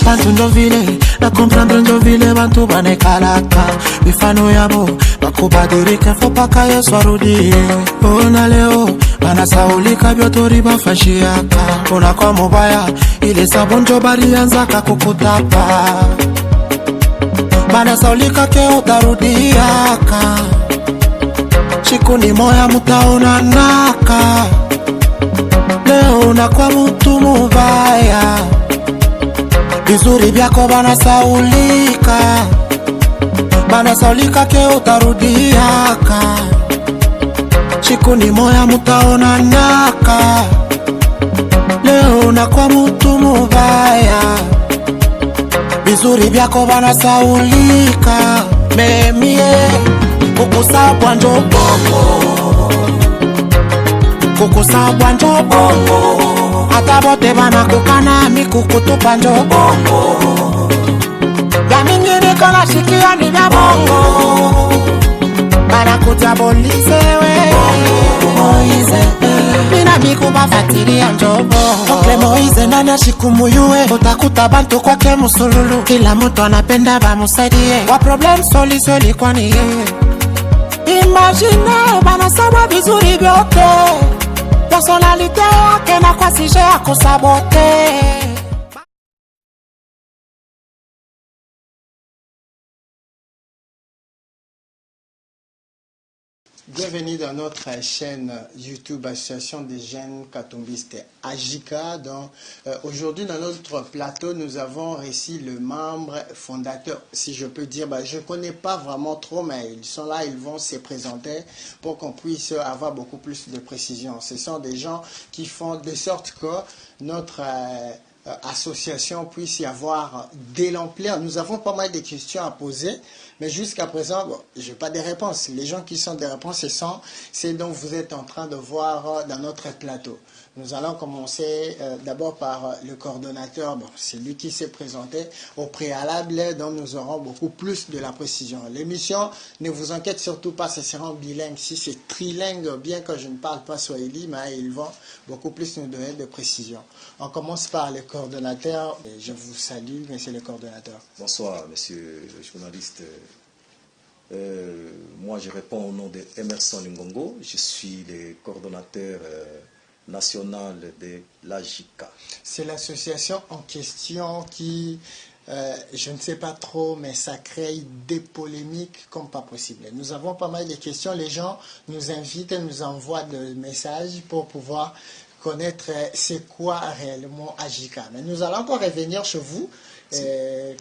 Bantu ndovile, na comprendre ndovile bantu banekalaka. Mifano yabo, bakubadirike fopaka Yesu arudie. Ona leo, banasaulika byotori bafashiaka. Ona kwa mubaya, ile sabonjo barianzaka kukutapa. Banasaulika ke utarudiaka. Chikuni moya mutaona naka. Leo unakuwa mtu mubaya. Vizuri vyako banasaulika. Banasaulika ke utarudiaka. Chikuni moya mutaona naka. Leo unakuwa mtu mubaya. Vizuri vyako banasaulika. Memie kukusabwa njo bongo. Kukusabwa njo bongo. Hata bote banakukana mikukutupa njo bongo. Ya mingine kona shikia ni vya bongo. Banakutabulize we Moize mina miku bafatiria njo bongo. Okle Moize nana shikumuyue. Utakuta bantu kwake musululu. Kila mtu anapenda bamusaidie. Wa problem soli kwa ni ye. Imagine banasawa vizuri vyote. Personalite yake na kwa sije ya kusabote. Bienvenue dans notre chaîne YouTube Association des jeunes katumbistes AJICA. Donc, aujourd'hui dans notre plateau, nous avons reçu le membre fondateur, si je peux dire. Je ne connais pas vraiment trop, mais ils sont là, ils vont se présenter pour qu'on puisse avoir beaucoup plus de précision. Ce sont des gens qui font de sorte que notre association puisse y avoir de l'ampleur. Nous avons pas mal de questions à poser, mais jusqu'à présent, bon, je n'ai pas de réponses. Les gens qui sont des réponses, c'est dont vous êtes en train de voir dans notre plateau. Nous allons commencer d'abord par le coordonnateur. Bon, c'est lui qui s'est présenté au préalable, donc nous aurons beaucoup plus de la précision. L'émission, ne vous inquiétez surtout pas, ce sera en bilingue. Si c'est trilingue, bien que je ne parle pas swahili, mais ils vont beaucoup plus nous donner de précision. On commence par le coordonnateur. Je vous salue, monsieur le coordonnateur. Bonsoir, monsieur le journaliste. Moi, je réponds au nom de Emerson Ngongo. Je suis le coordonnateur national de l'AJICA. C'est l'association en question qui, je ne sais pas trop, mais ça crée des polémiques comme pas possible. Nous avons pas mal de questions. Les gens nous invitent, nous envoient des messages pour pouvoir connaître c'est quoi réellement AJICA. Mais nous allons encore revenir chez vous,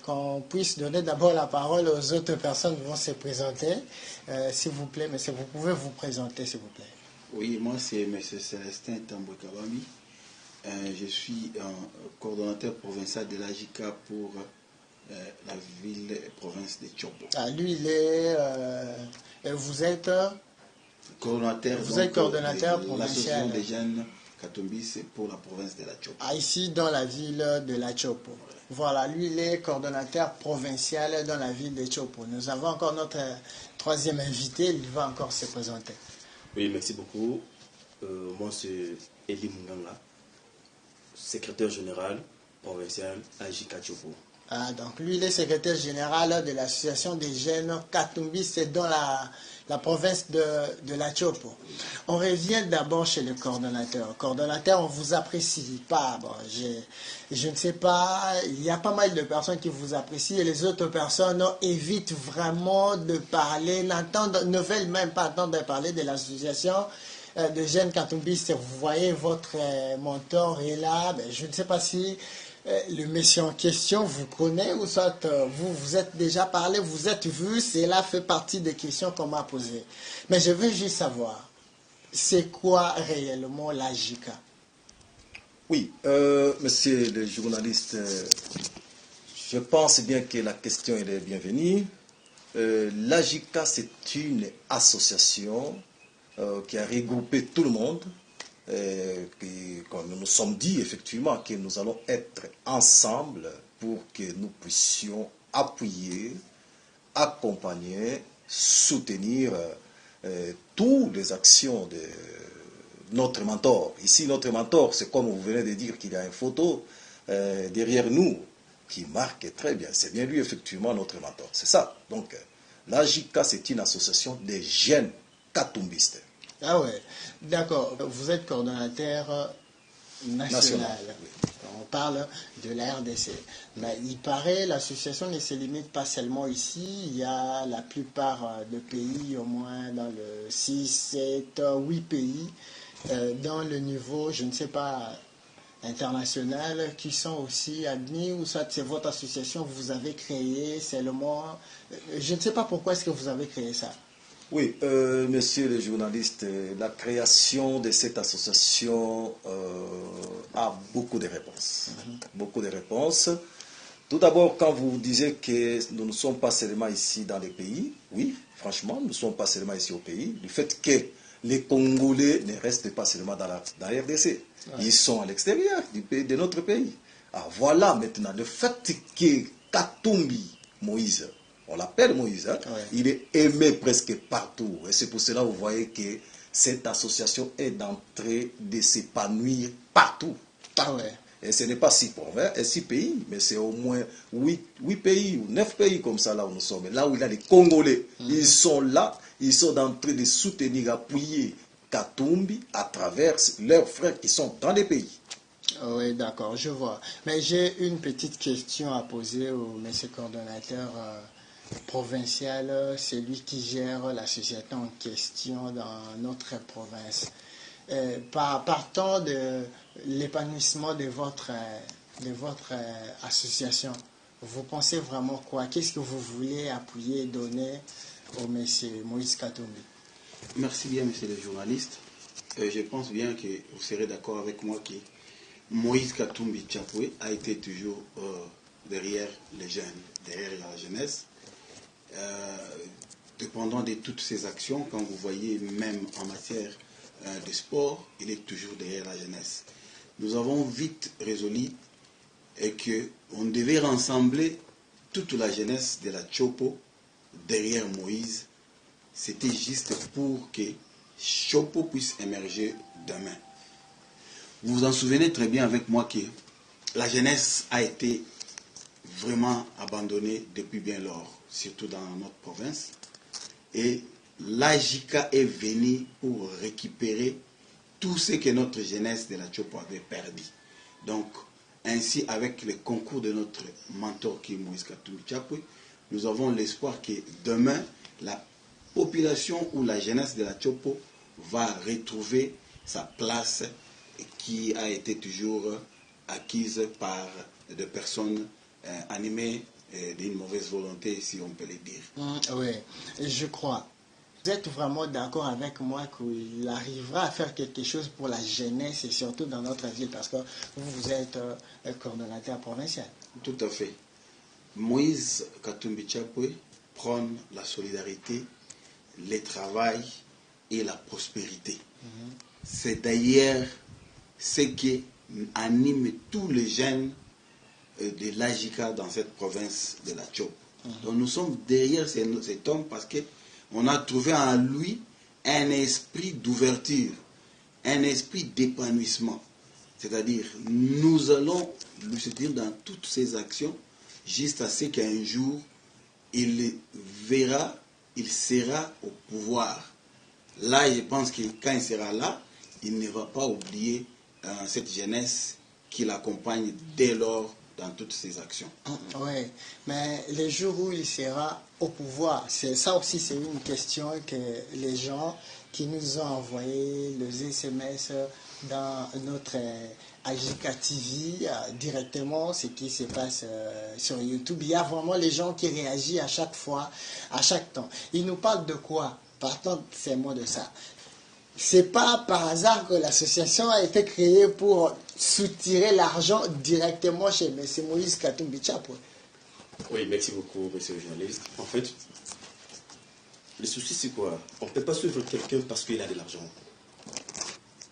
qu'on puisse donner d'abord la parole aux autres personnes qui vont se présenter. S'il vous plaît, monsieur, vous pouvez vous présenter, s'il vous plaît. Oui, moi c'est M. Célestin Tamboué-Kabambi. Je suis coordonnateur provincial de l'AJICA pour la ville et province de Tchopo. Ah, lui, il est... vous êtes... coordonnateur, vous êtes coordonnateur provincial. L'association des jeunes Katumbis pour la province de la Tchopo. Ah, ici, dans la ville de la Tchopo. Voilà, lui, il est coordonnateur provincial dans la ville de Tchopo. Nous avons encore notre troisième invité, il va encore se présenter. Oui, merci beaucoup. Moi, c'est Eli Munganga, secrétaire général provincial AJICA Tchopo. Ah, donc lui, il est secrétaire général de l'association des jeunes Katumbis dans la province de la Tchopo. On revient d'abord chez le coordonnateur. Coordonnateur, on vous apprécie pas. Bon, je ne sais pas, il y a pas mal de personnes qui vous apprécient et les autres personnes évitent vraiment de parler, ne veulent même pas entendre parler de l'association de jeunes Katumbis. Vous voyez, votre mentor est là. Ben, je ne sais pas si le monsieur en question vous connaît ou soit vous êtes déjà parlé, vous êtes vu, cela fait partie des questions qu'on m'a posées. Mais je veux juste savoir, c'est quoi réellement l'AJICA? Oui, monsieur le journaliste, je pense bien que la question est bienvenue. L'AJICA, c'est une association qui a regroupé tout le monde. Quand nous nous sommes dit effectivement que nous allons être ensemble pour que nous puissions appuyer, accompagner, soutenir toutes les actions notre mentor. Ici, notre mentor, c'est comme vous venez de dire qu'il y a une photo derrière nous qui marque très bien. C'est bien lui, effectivement, notre mentor. C'est ça. Donc, l'AJK, c'est une association des jeunes katumbistes. Ah ouais, d'accord. Vous êtes coordonnateur national. Oui. On parle de la RDC. Mais il paraît l'association ne se limite pas seulement ici. Il y a la plupart de pays, au moins dans le 6, 7, 8 pays, dans le niveau, je ne sais pas, international, qui sont aussi admis, ou soit c'est votre association que vous avez créée seulement. Je ne sais pas pourquoi est-ce que vous avez créé ça. Oui, monsieur le journaliste, la création de cette association a beaucoup de réponses. Beaucoup de réponses. Tout d'abord, quand vous disiez que nous ne sommes pas seulement ici dans les pays, oui, franchement, nous ne sommes pas seulement ici au pays. Le fait que les Congolais ne restent pas seulement dans la RDC. Ils sont à l'extérieur de notre pays. Alors voilà maintenant le fait que Katumbi Moïse, on l'appelle Moïse, hein, il est aimé presque partout. Et c'est pour cela que vous voyez que cette association est en train de s'épanouir partout. Ah ouais. Et ce n'est pas 6 provinces, 6 pays, mais c'est au moins 8 pays ou 9 pays comme ça là où nous sommes. Là où il y a les Congolais, ils sont là, ils sont en train de soutenir, appuyer Katumbi à travers leurs frères qui sont dans les pays. Oui, d'accord, je vois. Mais j'ai une petite question à poser au monsieur coordonnateur provincial, celui qui gère l'association en question dans notre province. Partant de l'épanouissement de votre association, vous pensez vraiment quoi? Qu'est-ce que vous voulez appuyer et donner au monsieur Moïse Katumbi? Merci bien, monsieur le journaliste. Je pense bien que vous serez d'accord avec moi que Moïse Katumbi Tchapoué a été toujours derrière les jeunes, derrière la jeunesse. Dépendant de toutes ses actions, quand vous voyez même en matière de sport, il est toujours derrière la jeunesse. Nous avons vite résolu qu'on devait rassembler toute la jeunesse de la Chopo derrière Moïse. C'était juste pour que Chopo puisse émerger demain. Vous vous en souvenez très bien avec moi que la jeunesse a été vraiment abandonnée depuis bien lors, surtout dans notre province. Et l'AJK est venu pour récupérer tout ce que notre jeunesse de la Chopo avait perdu. Donc, ainsi, avec le concours de notre mentor qui est Moïse Katumbi Tchapoué, nous avons l'espoir que demain, la population ou la jeunesse de la Chopo va retrouver sa place qui a été toujours acquise par des personnes animées d'une mauvaise volonté, si on peut le dire. Oui, je crois. Vous êtes vraiment d'accord avec moi qu'il arrivera à faire quelque chose pour la jeunesse et surtout dans notre ville, parce que vous êtes coordonnateur provincial. Tout à fait. Moïse Katumbi Tchapoué prône la solidarité, le travail et la prospérité. C'est d'ailleurs ce qui anime tous les jeunes de l'AJK dans cette province de la Chopo. Donc nous sommes derrière cet homme parce qu'on a trouvé en lui un esprit d'ouverture, un esprit d'épanouissement. C'est-à-dire, nous allons lui soutenir dans toutes ses actions jusqu'à ce qu'un jour, il verra, il sera au pouvoir. Là, je pense que quand il sera là, il ne va pas oublier cette jeunesse qui l'accompagne dès lors dans toutes ses actions. Oui, mais les jours où il sera au pouvoir, ça aussi c'est une question que les gens qui nous ont envoyé les SMS dans notre AJK TV directement, ce qui se passe sur YouTube. Il y a vraiment les gens qui réagissent à chaque fois, à chaque temps. Ils nous parlent de quoi? Partant de ces mots de ça. C'est pas par hasard que l'association a été créée pour soutirer l'argent directement chez M. Moïse Katumbi Tchapoué. Oui, merci beaucoup, monsieur le journaliste. En fait, le souci, c'est quoi? On ne peut pas suivre quelqu'un parce qu'il a de l'argent.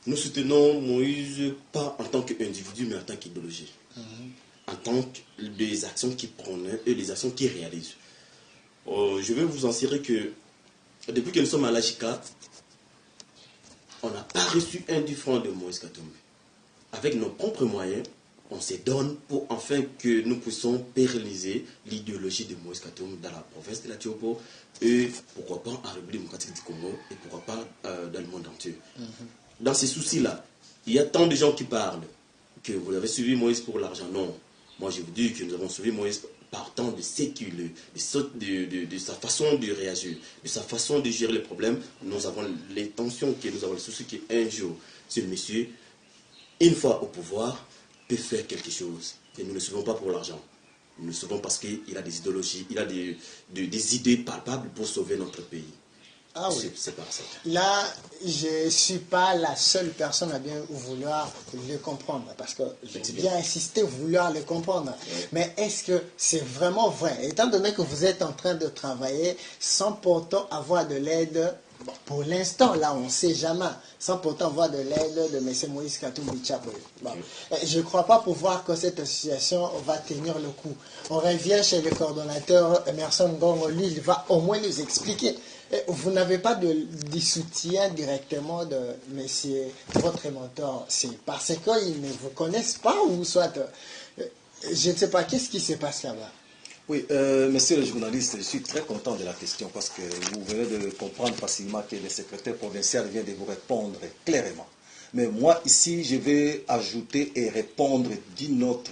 Nous soutenons Moïse pas en tant qu'individu, mais en tant qu'idéologie. En tant que des actions qu'il prône et des actions qu'il réalise. Je vais vous en dire que depuis que nous sommes à l'AJK, on n'a pas reçu un du franc de Moïse Katumbi. Avec nos propres moyens, on se donne pour enfin que nous puissions pérenniser l'idéologie de Moïse Katumbi dans la province de la Tiopo et pourquoi pas en République démocratique du Congo et pourquoi pas dans le monde entier. Dans ces soucis-là, il y a tant de gens qui parlent que vous avez suivi Moïse pour l'argent. Non. Moi, je vous dis que nous avons suivi Moïse partant de ce qu'il est, de sa façon de réagir, de sa façon de gérer les problèmes. Nous avons l'intention, nous avons le souci qu'un jour, ce monsieur, une fois au pouvoir, peut faire quelque chose. Et nous ne le suivons pas pour l'argent. Nous le suivons parce qu'il a des idéologies, il a des idées palpables pour sauver notre pays. Ah oui. C'est pas ça. Là, je ne suis pas la seule personne à bien vouloir le comprendre, parce que j'ai bien insisté vouloir le comprendre. Mais est-ce que c'est vraiment vrai? Étant donné que vous êtes en train de travailler sans pourtant avoir de l'aide, bon, pour l'instant, là, on ne sait jamais, sans pourtant avoir de l'aide de M. Moïse Katumbi Tshabo. Bon. Je ne crois pas pouvoir que cette association va tenir le coup. On revient chez le coordonnateur Emerson Ngongo, lui, il va au moins nous expliquer. Vous n'avez pas de soutien directement de monsieur, votre mentor. C'est parce qu'ils ne vous connaissent pas ou soit, je ne sais pas, qu'est-ce qui se passe là-bas? Oui, monsieur le journaliste, je suis très content de la question parce que vous venez de comprendre facilement que le secrétaire provincial vient de vous répondre clairement. Mais moi, ici, je vais ajouter et répondre d'une autre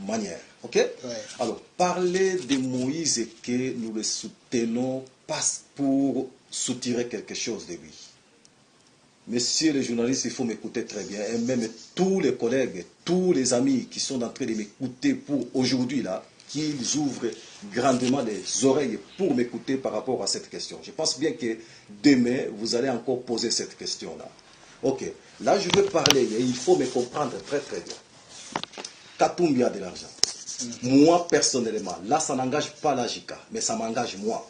manière. OK? Ouais. Alors, parler de Moïse et que nous le soutenons passe pour soutirer quelque chose de lui. Monsieur le journaliste, il faut m'écouter très bien. Et même tous les collègues, tous les amis qui sont en train de m'écouter pour aujourd'hui, là, qu'ils ouvrent grandement les oreilles pour m'écouter par rapport à cette question. Je pense bien que demain, vous allez encore poser cette question-là. Ok, là je vais parler et il faut me comprendre très très bien. Katumbi a de l'argent. Moi personnellement, là ça n'engage pas la JICA, mais ça m'engage moi.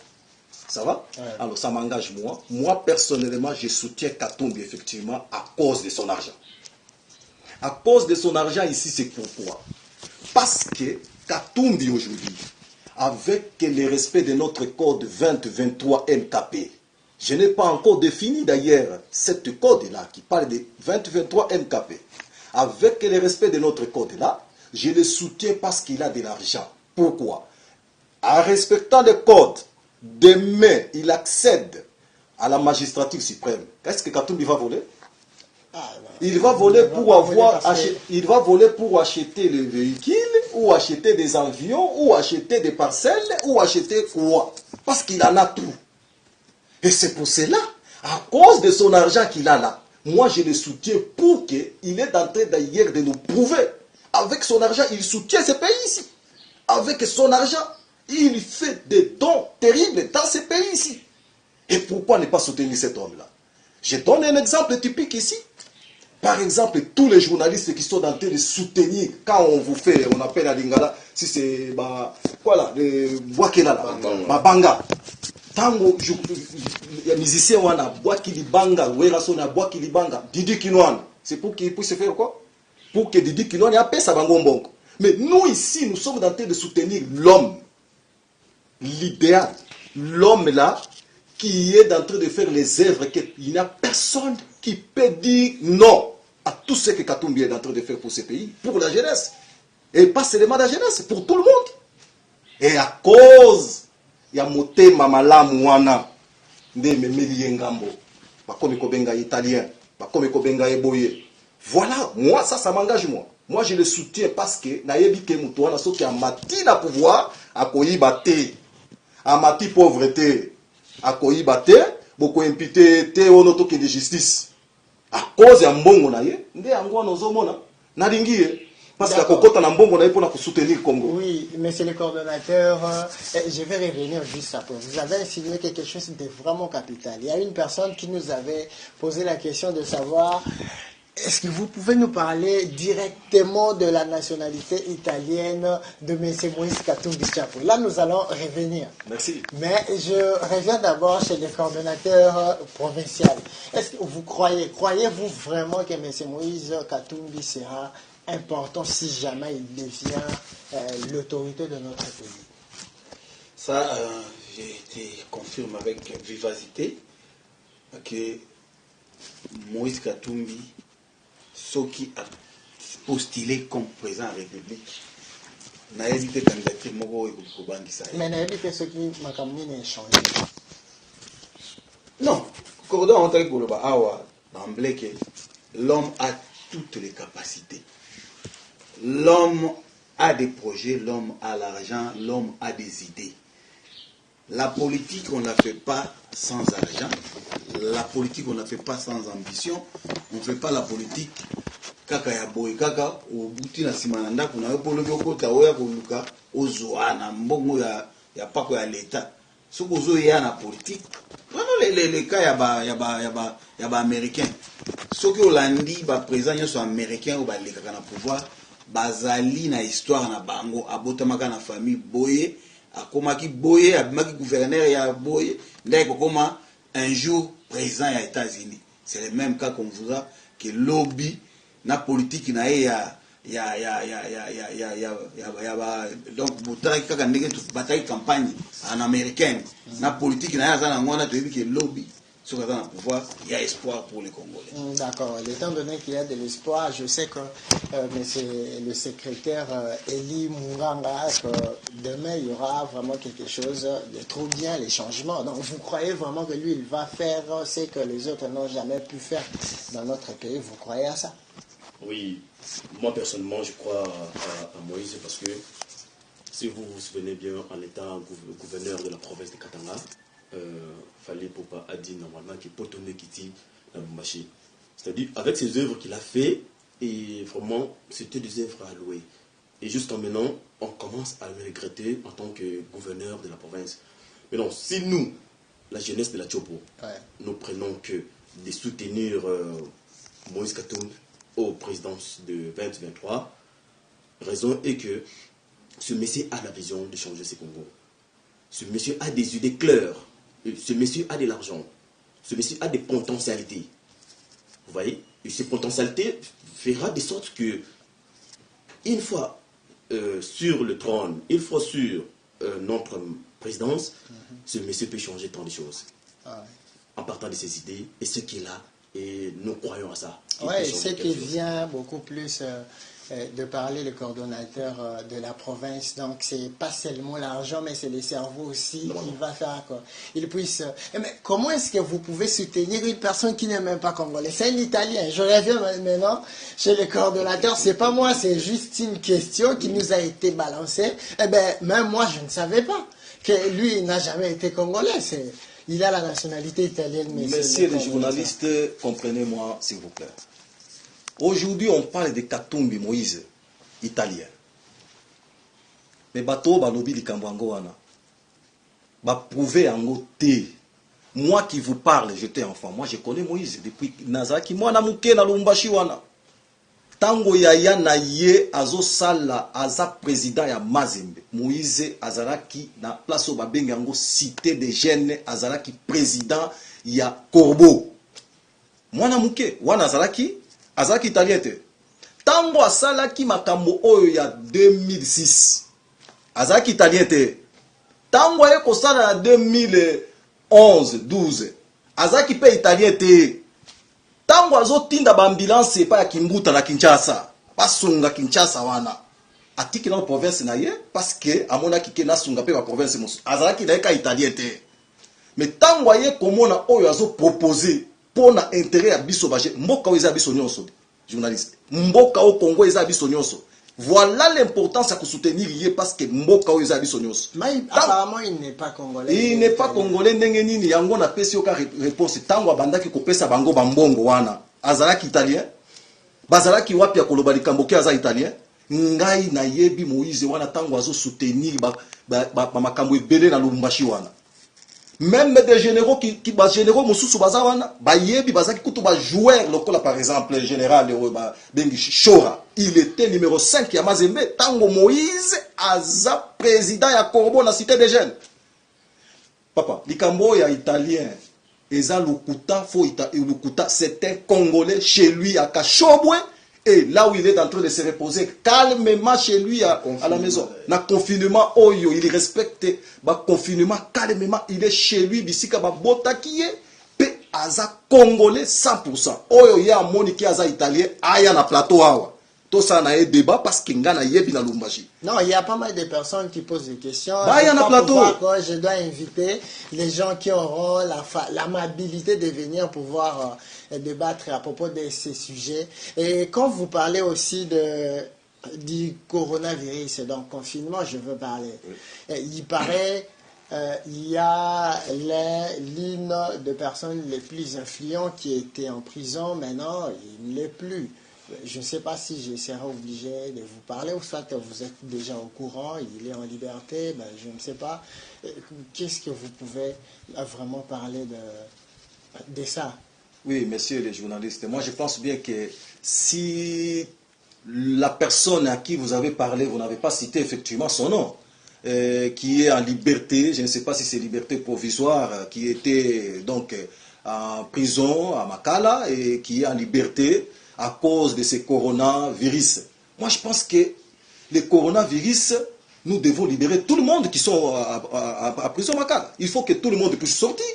Ça va? Ouais. Alors ça m'engage moi. Moi personnellement, je soutiens Katumbi effectivement à cause de son argent. À cause de son argent ici, c'est pourquoi? Parce que Katumbi aujourd'hui, avec le respect de notre code 2023 MKP, je n'ai pas encore défini d'ailleurs cette code-là qui parle de 2023 MKP. Avec le respect de notre code-là, je le soutiens parce qu'il a de l'argent. Pourquoi? En respectant le code, demain, il accède à la magistrature suprême. Qu'est-ce que Katumbi va voler? Il va voler il va voler pour acheter les véhicules, ou acheter des avions, ou acheter des parcelles, ou acheter quoi? Parce qu'il en a tout. Et c'est pour cela, à cause de son argent qu'il a là, moi je le soutiens pour qu'il est en train d'ailleurs de nous prouver. Avec son argent, il soutient ce pays ici. Avec son argent, il fait des dons terribles dans ce pays ici. Et pourquoi ne pas soutenir cet homme-là? Je donne un exemple typique ici. Par exemple, tous les journalistes qui sont en train de soutenir, quand on vous fait, on appelle à Lingala, si c'est, quoi là, le Boakela là, Banga. Tango, il y a musicien qui a Boaki Libanga, Werason a Boaki Libanga, Didi Kinouane. C'est pour qu'il puisse faire quoi? Pour que Didi Kinouane appelle sa bangombongo. Mais nous ici, nous sommes en train de soutenir l'homme, l'idéal, l'homme là, qui est en train de faire les œuvres, il n'y a personne qui peut dire non à tout ce que Katumbi est en train de faire pour ce pays, pour la jeunesse. Et pas seulement la jeunesse, pour tout le monde. Et à cause, il y a moté mamala mouana, nde memeli yengambo, bakomi kobenga italien, bakomi kobenga eboye. Voilà, moi ça m'engage moi. Moi je le soutiens parce que nayebi ke mutu wana soki amati na pouvoir, akoyiba te. Amati pauvreté, akoyiba te, boko impité te onoto ke de justice. À cause ya mbongo na ye, nde yango wana ozomona, nalingi ye. Parce que kokota na mbongo na ye pour soutenir le Congo. Oui, monsieur le coordonnateur, je vais revenir juste après. Vous avez insinué quelque chose de vraiment capital. Il y a une personne qui nous avait posé la question de savoir, est-ce que vous pouvez nous parler directement de la nationalité italienne de M. Moïse Katumbi Tshabo? Là, nous allons revenir. Merci. Mais je reviens d'abord chez le coordonnateur provincial. Est-ce que vous croyez-vous vraiment que M. Moïse Katumbi sera important si jamais il devient l'autorité de notre pays? Ça, j'ai été confirmé avec vivacité que Moïse Katumbi, ce qui a postulé comme président de la République, n'a évité candidature Moko et Koubangisa. Mais n'a évité ce qui m'a kamené à échanger. Non, Corridor en tant que Awa, d'emblée que l'homme a toutes les capacités. L'homme a des projets, l'homme a l'argent, l'homme a des idées. La politique, on ne la fait pas sans argent. La politique, on ne la fait pas sans ambition. On ne fait pas la politique kaka ya boy kaka au bouti na simananda kuna yo polo ko taoya ko luka ozoana mbongo ya pako ya leta. Ce que vous avez en politique, vraiment les cas y a américain. Ce que Hollandi va présenter sont américains ou les cas na pouvoir, bazali na histoire na bango, abotamaka na famille boye, akomaki boye, abimaki gouverneur ya boye, ndai kokoma un jour président ya États-Unis. C'est le même cas comme vous a que lobby na politique na donc botaki kaka ndenge bataki campagne en américaine na politique na yaza na ngona to que lobby sur le pouvoir, il y a espoir pour les Congolais. D'accord. Étant donné qu'il y a de l'espoir, je sais que monsieur le secrétaire Eli Munganga, que demain il y aura vraiment quelque chose de trop bien, les changements. Donc vous croyez vraiment que lui il va faire ce que les autres n'ont jamais pu faire dans notre pays? Vous croyez à ça? Oui, moi personnellement je crois à Moïse parce que si vous vous souvenez bien, en étant gouverneur de la province de Katanga, fallait pour pas dire normalement qu'il peut tourner Kiti dans le marché. C'est-à-dire avec ces œuvres qu'il a fait, et vraiment c'était des œuvres à louer. Et jusqu'à maintenant, on commence à le regretter en tant que gouverneur de la province. Mais non, si nous, la jeunesse de la Tchopo, nous prenons que de soutenir Moïse Katumbi aux présidences de 2023, raison est que ce monsieur a la vision de changer ce Congo. Ce monsieur a des idées claires. Ce monsieur a de l'argent. Ce monsieur a des potentialités. Vous voyez? Et ces potentialités fera de sorte que, une fois sur le trône, une fois sur notre présidence, ce monsieur peut changer tant de choses. En partant de ses idées et ce qu'il a. Et nous croyons à ça. Oui, ce qui vient beaucoup plus de parler le coordonnateur de la province. Donc, c'est pas seulement l'argent, mais c'est le cerveau aussi qui va faire quoi. Il puisse. Mais comment est-ce que vous pouvez soutenir une personne qui n'est même pas congolais? C'est un Italien. Je reviens maintenant chez le coordonnateur. C'est pas moi, c'est juste une question qui nous a été balancée. Eh bien, même moi, je ne savais pas que lui, il n'a jamais été congolais. Il a la nationalité italienne. Messieurs les journalistes, comprenez-moi s'il vous plaît. Aujourd'hui, on parle de Katumbi Moïse, italien. Mais bateau balobi likambo wana. Ba prouver ango te. Moi qui vous parle, j'étais enfant. Moi je connais Moïse depuis Nazaki. Moi na muke na Lumbashi wana. Tango yaya na ye azo sala aza président ya Mazembe. Moïse azaraki na place au babengi ango cité des jeunes azaraki président ya Corbeau. Moi na muke wana azaraki italien te. Tango asalaki makambo oyo ya 2006. Azaraki italien te. Tango ye kosala na 2011-12. Azaraki pe italien te. Tango azotinda ba ambulance pa ya Kimbuta na Kinshasa. Basunga Kinshasa wana. Atiki na province na ye parce que amona kike na sunga pe ba province mosu. Azaraki na ka italien te. Mais tango ye komona oyo azo proposer pour na intérêt ya biso baje mboka o eza biso nyonso journaliste. Mboka au Congo eza biso nyonso. Voilà l'importance à soutenir ye parce que mboka o eza biso nyonso. Mais apparemment il n'est pas congolais. Il n'est pas congolais ndenge nini yango na pesi oka réponse tango abandaki kopesa bango bambongo wana. Azalaki italien. Bazalaki wapi ya koloba likambo ke aza italien. Ngai na yebi Moïse wana tango azo soutenir ba makambo ebele na Lubumbashi wana. Même des généraux qui généraux mususu bazawana ba yebi bazaki kutu ba joueur lokola par exemple général bengi Shora, il était numéro 5 ya Mazembe tango Moïse aza président ya Corbeau na cité des jeunes. Papa, likambo ya italien eza lukuta lukuta c'est un congolais chez lui à Kashobwe et là où il est en train de se reposer calmement chez lui à la maison. Na confinement oyo, il respecte ba confinement calmement, il est chez lui bisika ba botakiye pe aza congolais 100%. Oyo ya moniki aza italien aya na plateau awa. Tout ça na un débat parce que ngana yebi na Lumbashi. Non, il y a pas mal de personnes qui posent des questions. Bah, il y en a plateau. Je dois inviter les gens qui auront l'amabilité de venir pouvoir débattre à propos de ces sujets. Et quand vous parlez aussi du coronavirus, donc confinement, je veux parler. Oui. Il paraît il y a l'une des personnes les plus influentes qui était en prison. Maintenant, il ne l'est plus. Je ne sais pas si je serai obligé de vous parler, ou soit vous êtes déjà au courant, il est en liberté, ben, je ne sais pas. Qu'est-ce que vous pouvez vraiment parler de ça? Oui, messieurs les journalistes, moi je pense bien que si la personne à qui vous avez parlé, vous n'avez pas cité effectivement son nom, qui est en liberté, je ne sais pas si c'est liberté provisoire, qui était donc en prison à Makala et qui est en liberté à cause de ce coronavirus. Moi, je pense que le coronavirus, nous devons libérer tout le monde qui sont à prison Makala. Il faut que tout le monde puisse sortir.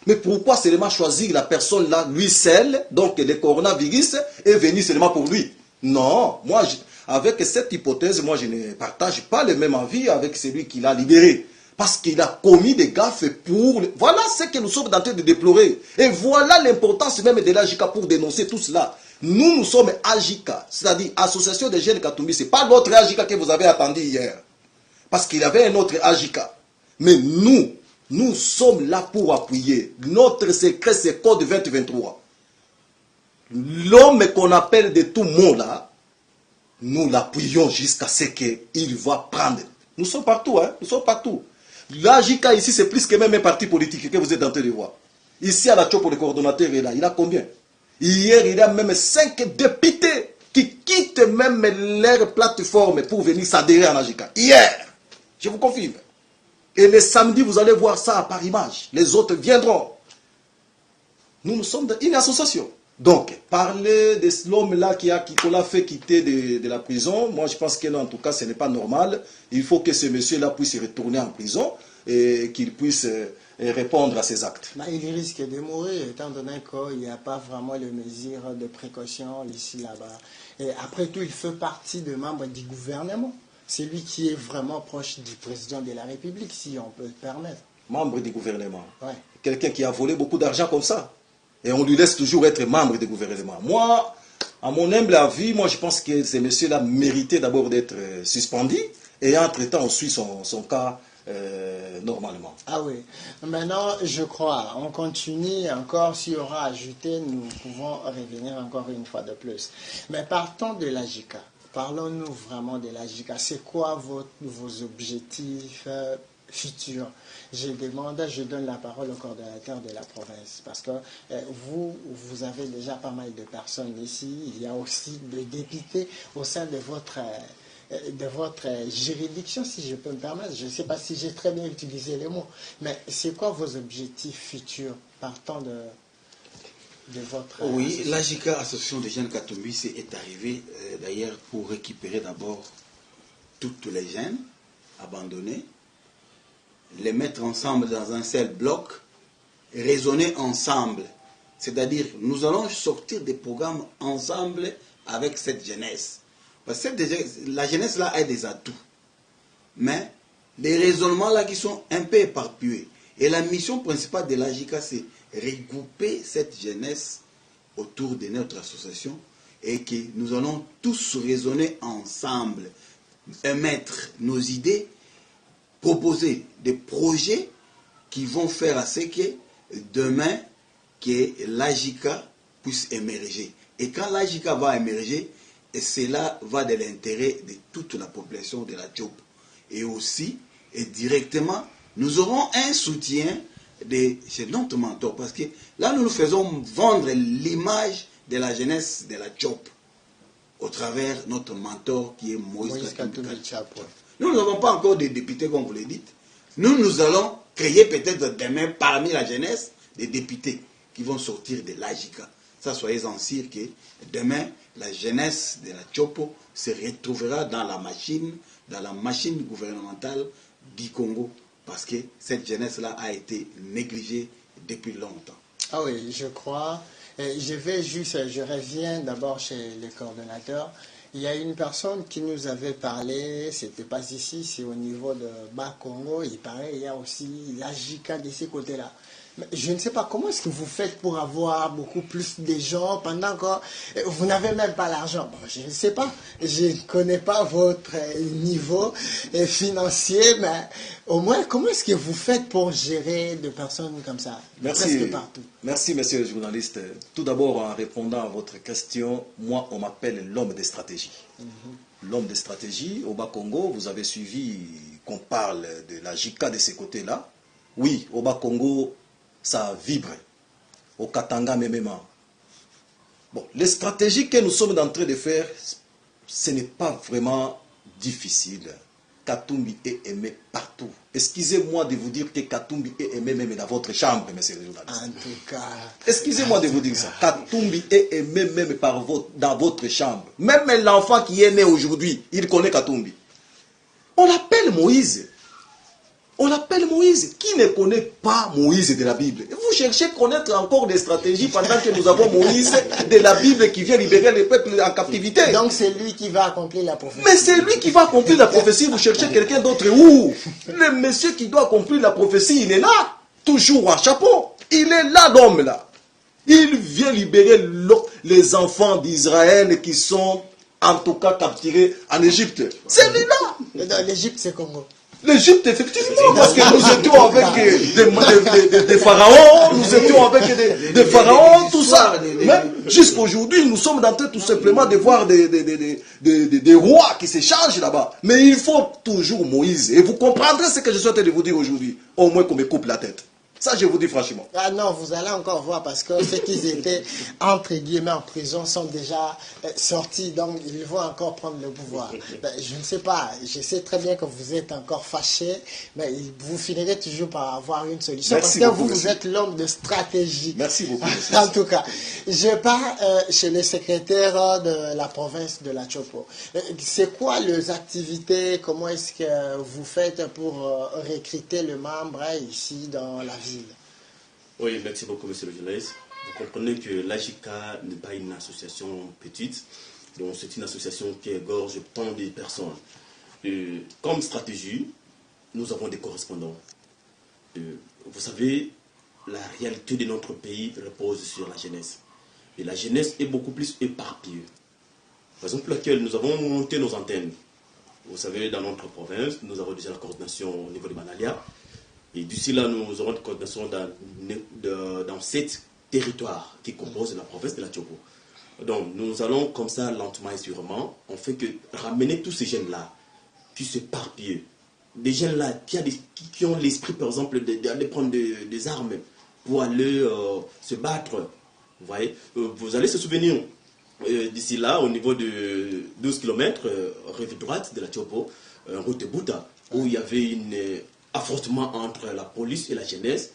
Mais pourquoi seulement choisir la personne là, lui seul, donc le coronavirus, est venu seulement pour lui? Non, moi, avec cette hypothèse, moi, je ne partage pas le même avis avec celui qui l'a libéré. Parce qu'il a commis des gaffes pour... Voilà ce que nous sommes en train de déplorer. Et voilà l'importance même de l'AJICA pour dénoncer tout cela. Nous sommes AJICA, c'est-à-dire Association des jeunes Katumbi. Ce n'est pas l'autre AJICA que vous avez attendu hier. Parce qu'il y avait un autre AJICA. Mais nous sommes là pour appuyer. Notre secret, c'est Code 2023. L'homme qu'on appelle de tout monde là, nous l'appuyons jusqu'à ce qu'il va prendre. Nous sommes partout, hein? Nous sommes partout. L'AJICA ici, c'est plus que même un parti politique que vous êtes en train de voir. Ici, à la Tchopo, le coordonnateur est là. Il a combien? Hier, il y a même 5 députés qui quittent même leur plateforme pour venir s'adhérer à l'AJICA. Hier, je vous confirme. Et le samedi, vous allez voir ça par image. Les autres viendront. Nous sommes une association. Donc, parler de l'homme-là qui l'a fait quitter de la prison, moi je pense que non, en tout cas, ce n'est pas normal. Il faut que ce monsieur-là puisse retourner en prison et qu'il puisse répondre à ses actes. Bah, il risque de mourir, étant donné qu'il n'y a pas vraiment les mesures de précaution ici, là-bas. Et après tout, il fait partie des membres du gouvernement. C'est lui qui est vraiment proche du président de la République, si on peut le permettre. Membre du gouvernement. Ouais. Quelqu'un qui a volé beaucoup d'argent comme ça. Et on lui laisse toujours être membre du gouvernement. Moi, à mon humble avis, moi je pense que ce monsieur-là méritait d'abord d'être suspendu. Et entre-temps, on suit son cas normalement. Ah oui. Maintenant, je crois, on continue encore. S'il y aura ajouté, nous pouvons revenir encore une fois de plus. Mais partons de l'AJICA. Parlons-nous vraiment de l'AJICA. C'est quoi vos objectifs futurs? Je donne la parole au coordonnateur de la province, parce que vous avez déjà pas mal de personnes ici. Il y a aussi des députés au sein de votre juridiction, si je peux me permettre. Je ne sais pas si j'ai très bien utilisé les mots, mais c'est quoi vos objectifs futurs partant de votre... Oui, l'AJICA, Association des jeunes Katumbi, est arrivée d'ailleurs pour récupérer d'abord toutes les jeunes abandonnées, les mettre ensemble dans un seul bloc, raisonner ensemble. C'est-à-dire, nous allons sortir des programmes ensemble avec cette jeunesse. Parce que la jeunesse là a des atouts. Mais les raisonnements là qui sont un peu éparpillés. Et la mission principale de l'AJICA, c'est regrouper cette jeunesse autour de notre association et que nous allons tous raisonner ensemble, émettre nos idées, proposer des projets qui vont faire à ce que demain, que l'AJICA puisse émerger. Et quand l'AJICA va émerger, cela va de l'intérêt de toute la population de la Tchopo. Et aussi, et directement, nous aurons un soutien chez notre mentor. Parce que là, nous faisons vendre l'image de la jeunesse de la Tchopo au travers notre mentor qui est Moïse Katumbi. Nous n'avons pas encore de députés, comme vous le dites. Nous allons créer peut-être demain, parmi la jeunesse, des députés qui vont sortir de l'AJICA. Ça, soyez-en sûrs que demain, la jeunesse de la Tchopo se retrouvera dans la machine gouvernementale du Congo. Parce que cette jeunesse-là a été négligée depuis longtemps. Ah oui, je crois. Je reviens d'abord chez les coordonnateurs. Il y a une personne qui nous avait parlé, c'était pas ici, c'est au niveau de Bas-Congo. Il paraît il y a aussi la JICA de ces côtés-là. Mais je ne sais pas comment est-ce que vous faites pour avoir beaucoup plus de gens pendant que vous n'avez même pas l'argent. Bon, je ne sais pas, je ne connais pas votre niveau financier, mais au moins, comment est-ce que vous faites pour gérer des personnes comme ça, presque partout? Merci, monsieur le journaliste. Tout d'abord, en répondant à votre question, moi, on m'appelle l'homme des stratégies. L'homme des stratégies, au Bas-Congo, vous avez suivi qu'on parle de la JICA de ces côtés-là. Oui, au Bas-Congo, ça vibre. Au Katanga, même. Bon, les stratégies que nous sommes en train de faire, ce n'est pas vraiment difficile. Katumbi est aimé partout. Excusez-moi de vous dire que Katumbi est aimé même dans votre chambre, monsieur le journaliste. En tout cas. Excusez-moi de vous dire ça. Katumbi est aimé même dans votre chambre. Même l'enfant qui est né aujourd'hui, il connaît Katumbi. On l'appelle Moïse. On l'appelle Moïse. Qui ne connaît pas Moïse de la Bible? Vous cherchez à connaître encore des stratégies pendant que nous avons Moïse de la Bible qui vient libérer les peuples en captivité. Donc c'est lui qui va accomplir la prophétie. Mais c'est lui qui va accomplir la prophétie. Vous cherchez quelqu'un d'autre où? Le monsieur qui doit accomplir la prophétie, il est là. Toujours en chapeau. Il est là, l'homme là. Il vient libérer les enfants d'Israël qui sont en tout cas capturés en Égypte. C'est lui-là. Dans l'Égypte, c'est Congo. L'Égypte, effectivement, parce que nous étions avec des pharaons, nous étions avec des pharaons, tout ça. Même jusqu'à aujourd'hui, nous sommes en train tout simplement de voir des rois qui s'échangent là-bas. Mais il faut toujours Moïse. Et vous comprendrez ce que je suis en train de vous dire aujourd'hui. Au moins qu'on me coupe la tête. Ça, je vous dis franchement. Ah non, vous allez encore voir parce que ceux qui étaient entre guillemets en prison sont déjà sortis, donc ils vont encore prendre le pouvoir. Ben, je ne sais pas, je sais très bien que vous êtes encore fâchés, mais vous finirez toujours par avoir une solution. Merci parce que beaucoup, vous êtes l'homme de stratégie. Merci beaucoup. En tout cas, je pars chez le secrétaire de la province de la Chopo. C'est quoi les activités, comment est-ce que vous faites pour recruter le membre ici dans la ville? Oui, merci beaucoup, monsieur le journaliste. Vous comprenez que l'AJICA n'est pas une association petite, donc c'est une association qui égorge tant de personnes. Comme stratégie, nous avons des correspondants. Vous savez, la réalité de notre pays repose sur la jeunesse. Et la jeunesse est beaucoup plus éparpillée. Par exemple, laquelle nous avons monté nos antennes. Vous savez, dans notre province, nous avons déjà la coordination au niveau de Banalia. Et d'ici là, nous aurons une coordination dans 7 territoires qui composent la province de la Chopo. Donc, nous allons comme ça, lentement et sûrement, on fait que ramener tous ces jeunes-là, qui s'éparpillent, des jeunes-là qui ont l'esprit, par exemple, d'aller prendre des armes pour aller se battre. Vous voyez, vous allez se souvenir, d'ici là, au niveau de 12 km, rive droite de la Chopo, route de Bouta, où il y avait affrontement entre la police et la jeunesse.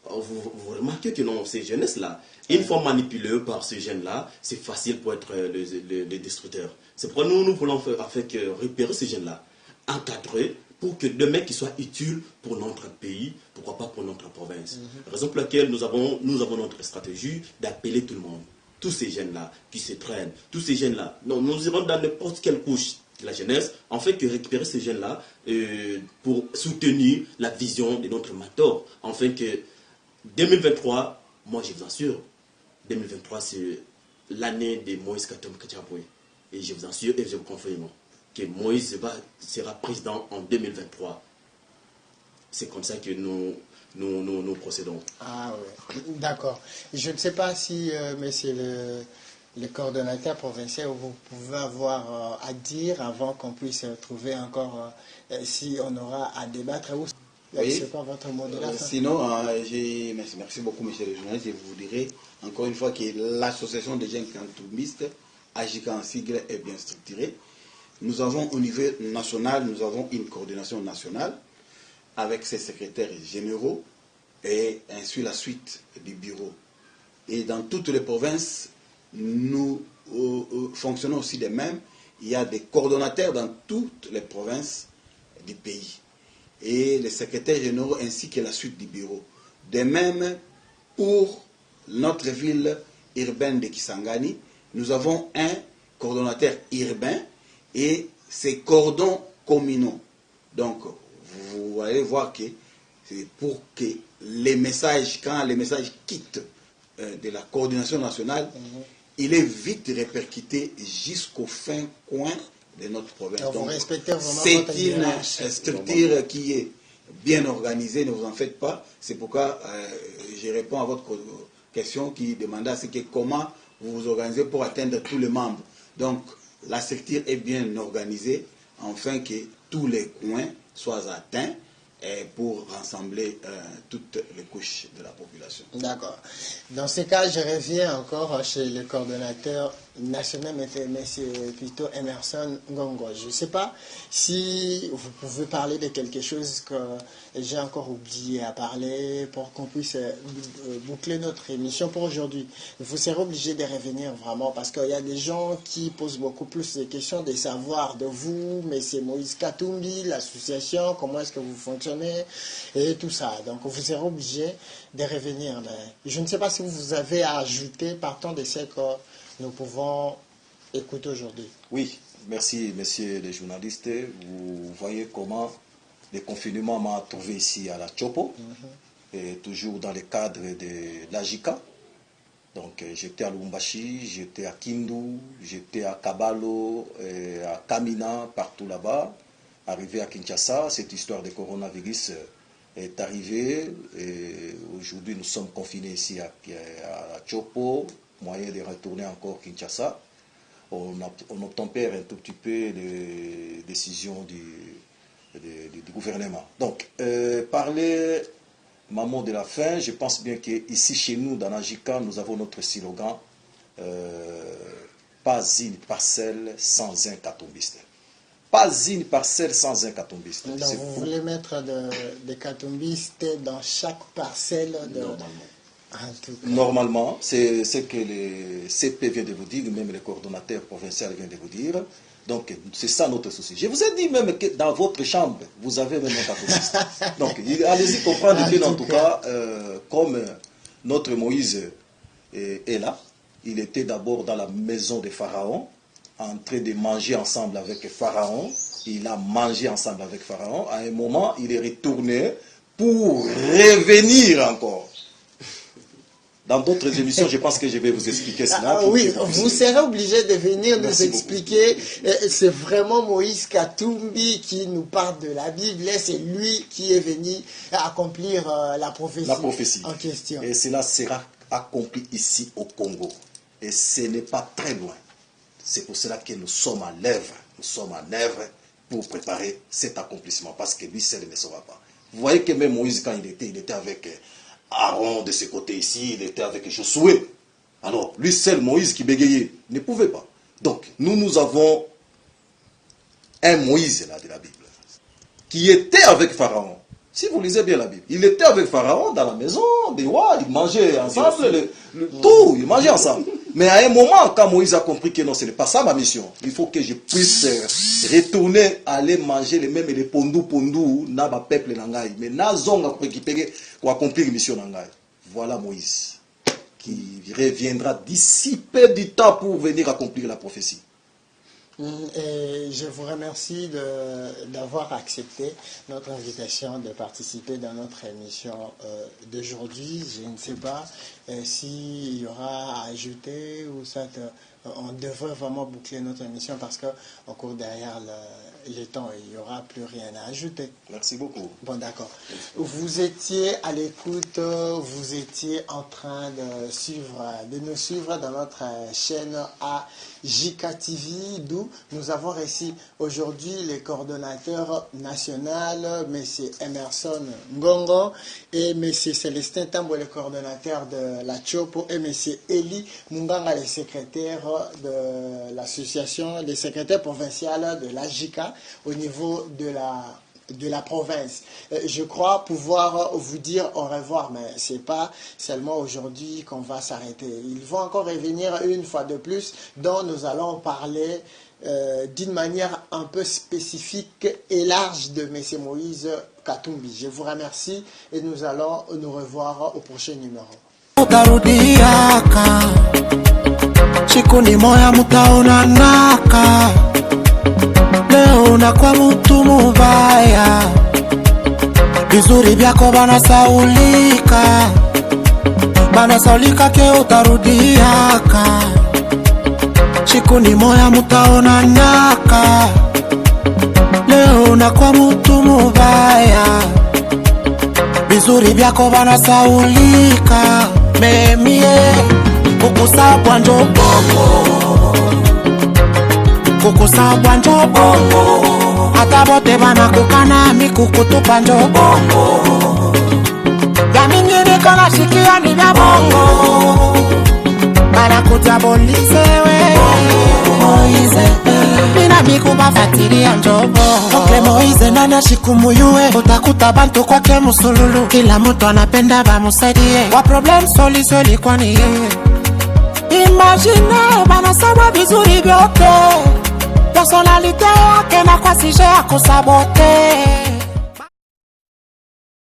Vous remarquez que non, ces jeunesses-là, une fois manipulées par ces jeunes-là, c'est facile pour être les destructeurs. C'est pourquoi nous voulons repérer ces jeunes-là, encadrer, pour que demain qu'ils soient utiles pour notre pays, pourquoi pas pour notre province. Raison pour laquelle nous avons notre stratégie d'appeler tout le monde. Tous ces jeunes-là qui se traînent, tous ces jeunes-là, nous irons dans n'importe quelle couche de la jeunesse, en fait que récupérer ces jeunes-là pour soutenir la vision de notre mentor. En fait que 2023, moi je vous assure, 2023 c'est l'année de Moïse Katumbi Kachapoué. Et je vous assure et je vous confirme que Moïse sera président en 2023. C'est comme ça que nous procédons. Ah oui, d'accord. Je ne sais pas si, monsieur le coordonnateur provincial, vous pouvez avoir à dire avant qu'on puisse trouver encore si on aura à débattre. Oui. C'est quoi votre mot de la fin? Sinon, merci beaucoup, monsieur le journaliste. Je vous dirai encore une fois que l'association des jeunes katumbistes, AJICA en sigle, est bien structurée. Nous avons au niveau national, nous avons une coordination nationale avec ses secrétaires généraux et ainsi la suite du bureau. Et dans toutes les provinces, nous fonctionnons aussi de même. Il y a des coordonnateurs dans toutes les provinces du pays. Et les secrétaires généraux ainsi que la suite du bureau. De même pour notre ville urbaine de Kisangani, nous avons un coordonnateur urbain et ses cordons communaux. Donc, vous allez voir que c'est pour que les messages, quand les messages quittent de la coordination nationale, il est vite répercuté jusqu'au fin coin de notre province. Donc, c'est une structure qui est bien organisée, ne vous en faites pas. C'est pourquoi je réponds à votre question qui demandait à ce que comment vous vous organisez pour atteindre tous les membres. Donc, la structure est bien organisée afin que tous les coins soient atteints pour rassembler toutes les couches de la population. D'accord. Dans ce cas, je reviens encore chez le coordonnateur national, mais c'est plutôt Emerson Ngongo. Je ne sais pas si vous pouvez parler de quelque chose que j'ai encore oublié à parler pour qu'on puisse boucler notre émission pour aujourd'hui. Vous serez obligé de revenir vraiment parce qu'il y a des gens qui posent beaucoup plus de questions de savoir de vous, mais c'est Moïse Katumbi, l'association, comment est-ce que vous fonctionnez et tout ça. Donc vous serez obligé de revenir. Mais je ne sais pas si vous avez à ajouter partant de ce que nous pouvons écouter aujourd'hui. Oui, merci messieurs les journalistes. Vous voyez comment le confinement m'a trouvé ici à la Chopo, et toujours dans le cadre de l'AJICA. Donc j'étais à Lubumbashi, j'étais à Kindu, j'étais à Kabalo, à Kamina, partout là-bas. Arrivé à Kinshasa, cette histoire de coronavirus est arrivée. Aujourd'hui, nous sommes confinés ici à Chopo, moyen de retourner encore à Kinshasa. On obtempère un tout petit peu les décisions du gouvernement. Donc, parler, maman de la fin, je pense bien qu'ici chez nous, dans l'AJICA, nous avons notre slogan pas une parcelle sans un catombiste. Pas une parcelle sans un catombiste. Donc vous voulez mettre des catombistes dans chaque parcelle de... Normalement, c'est ce que le CP vient de vous dire, même le coordonnateur provincial vient de vous dire. Donc, c'est ça notre souci. Je vous ai dit même que dans votre chambre, vous avez même un catombiste. Donc, allez-y comprendre que, en tout cas, comme notre Moïse est là, il était d'abord dans la maison de Pharaon, en train de manger ensemble avec Pharaon. Il a mangé ensemble avec Pharaon. À un moment, il est retourné pour revenir encore. Dans d'autres émissions, je pense que je vais vous expliquer cela. Oui, vous serez obligé de venir nous expliquer. C'est vraiment Moïse Katumbi qui nous parle de la Bible. C'est lui qui est venu accomplir la prophétie en question. Et cela sera accompli ici au Congo. Et ce n'est pas très loin. C'est pour cela que nous sommes à l'œuvre. Nous sommes en œuvre pour préparer cet accomplissement. Parce que lui seul ne saura pas. Vous voyez que même Moïse, quand il était avec Aaron de ce côté ici, il était avec Josué. Alors, lui seul, Moïse qui bégayait, ne pouvait pas. Donc, nous avons un Moïse là de la Bible, qui était avec Pharaon. Si vous lisez bien la Bible, il était avec Pharaon dans la maison des rois, ils mangeaient ensemble, tout, ils mangeaient ensemble. Mais à un moment, quand Moïse a compris que non, ce n'est pas ça ma mission, il faut que je puisse retourner, aller manger les mêmes les pondu, na ba peuple nangai, mais na zonga pour récupérer, pour accomplir la mission nangai. Voilà Moïse, qui reviendra d'ici peu du temps pour venir accomplir la prophétie. Et je vous remercie d'avoir accepté notre invitation de participer dans notre émission d'aujourd'hui. Je ne sais pas s'il y aura à ajouter ou ça. On devrait vraiment boucler notre émission parce qu'au cours derrière le temps, il n'y aura plus rien à ajouter. Merci beaucoup. Bon, d'accord. Vous étiez à l'écoute, vous étiez en train de nous suivre dans notre chaîne AJICA TV, d'où nous avons reçu aujourd'hui le coordonnateur national, M. Emerson Ngongo, et M. Célestin Tambo, le coordonnateur de la Chopo, et M. Eli Munganga, le secrétaire de l'association des secrétaires provinciaux de l'AJICA au niveau de la province. Je crois pouvoir vous dire au revoir, mais ce n'est pas seulement aujourd'hui qu'on va s'arrêter. Ils vont encore revenir une fois de plus, dont nous allons parler d'une manière un peu spécifique et large de M. Moïse Katumbi. Je vous remercie et nous allons nous revoir au prochain numéro. utarudiaka. Siku ni moya mutaonanaka. Leo unakuwa mtu mubaya, vizuri vyako banasaulika. Banasaulika ke utarudiaka. Siku ni moya mutaonanaka. Leo unakuwa mtu mubaya, vizuri vyako banasaulika. Memie kukusabwa njo bongo, kukusabwa njo bongo. Hata bote banakukana mikukutupa njo bongo. Ya mingine kona shikia ni vya bongo, banakutabolise we Moize. Mina miku bafatiria njo bongo. Okle Moize nana shikumuyue, utakuta bantu kwake musululu. Kila mtu anapenda bamusaidie, wa problem soli kwa ni yeye. Imagine banasawa vizuri vyote, personalite yake na kwa sije ya kusabote.